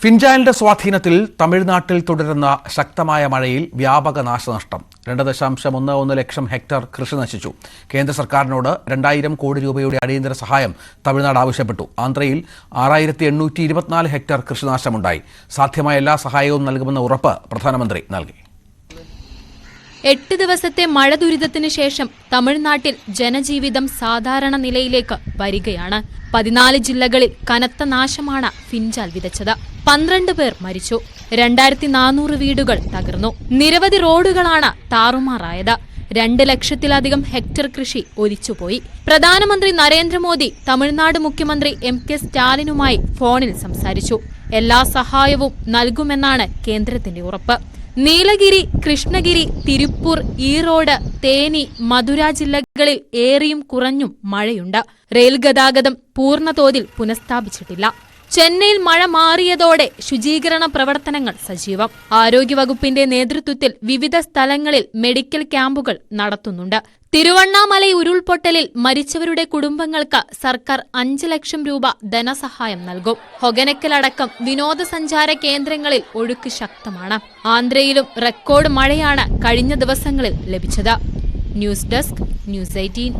ഫിൻജാലിന്റെ സ്വാധീനത്തിൽ തമിഴ്നാട്ടിൽ തുടരുന്ന ശക്തമായ മഴയിൽ വ്യാപക നാശനഷ്ടം. 2.11 ലക്ഷം ഹെക്ടർ കൃഷി നശിച്ചു. കേന്ദ്ര സർക്കാരിനോട് 2000 കോടി രൂപയുടെ അടിയന്തര സഹായം തമിഴ്നാട് ആവശ്യപ്പെട്ടു. ആന്ധ്രയിൽ 6824 ഹെക്ടർ കൃഷിനാശമുണ്ടായി. സാധ്യമായ എല്ലാ സഹായവും നൽകുമെന്ന ഉറപ്പ് പ്രധാനമന്ത്രി നൽകി. 8 ദിവസത്തെ മഴ ദുരിതത്തിന് ശേഷം തമിഴ്നാട്ടിൽ ജനജീവിതം സാധാരണ നിലയിലേക്ക് വരികയാണ്. 14 ജില്ലകളിൽ കനത്ത നാശമാണ് ഫിൻജാൽ വിതച്ചത്. 12 പേർ മരിച്ചു. 2400 വീടുകൾ തകർന്നു. നിരവധി റോഡുകളാണ് താറുമാറായത്. 2 ലക്ഷത്തിലധികം ഹെക്ടർ കൃഷി ഒലിച്ചുപോയി. പ്രധാനമന്ത്രി നരേന്ദ്രമോദി തമിഴ്നാട് മുഖ്യമന്ത്രി MK സ്റ്റാലിനുമായി ഫോണിൽ സംസാരിച്ചു. എല്ലാ സഹായവും നൽകുമെന്നാണ് കേന്ദ്രത്തിന്റെ ഉറപ്പ്. നീലഗിരി, കൃഷ്ണഗിരി, തിരുപ്പൂർ, ഈറോഡ്, തേനി, മധുര ജില്ലകളിൽ ഏറിയും കുറഞ്ഞും മഴയുണ്ട്. റെയിൽ ഗതാഗതം പൂർണ്ണതോതിൽ പുനഃസ്ഥാപിച്ചിട്ടില്ല. ചെന്നൈയിൽ മഴ മാറിയതോടെ ശുചീകരണ പ്രവർത്തനങ്ങൾ സജീവം. ആരോഗ്യവകുപ്പിന്റെ നേതൃത്വത്തിൽ വിവിധ സ്ഥലങ്ങളിൽ മെഡിക്കൽ ക്യാമ്പുകൾ നടത്തുന്നുണ്ട്. തിരുവണ്ണാമലൈ ഉരുൾപൊട്ടലിൽ മരിച്ചവരുടെ കുടുംബങ്ങൾക്ക് സർക്കാർ 5 ലക്ഷം രൂപ ധനസഹായം നൽകും. ഹൊഗനക്കലടക്കം വിനോദസഞ്ചാര കേന്ദ്രങ്ങളിൽ ഒഴുക്ക് ശക്തമാണ്. ആന്ധ്രയിലും റെക്കോർഡ് മഴയാണ് കഴിഞ്ഞ ദിവസങ്ങളിൽ ലഭിച്ചത്. News desk, news 18.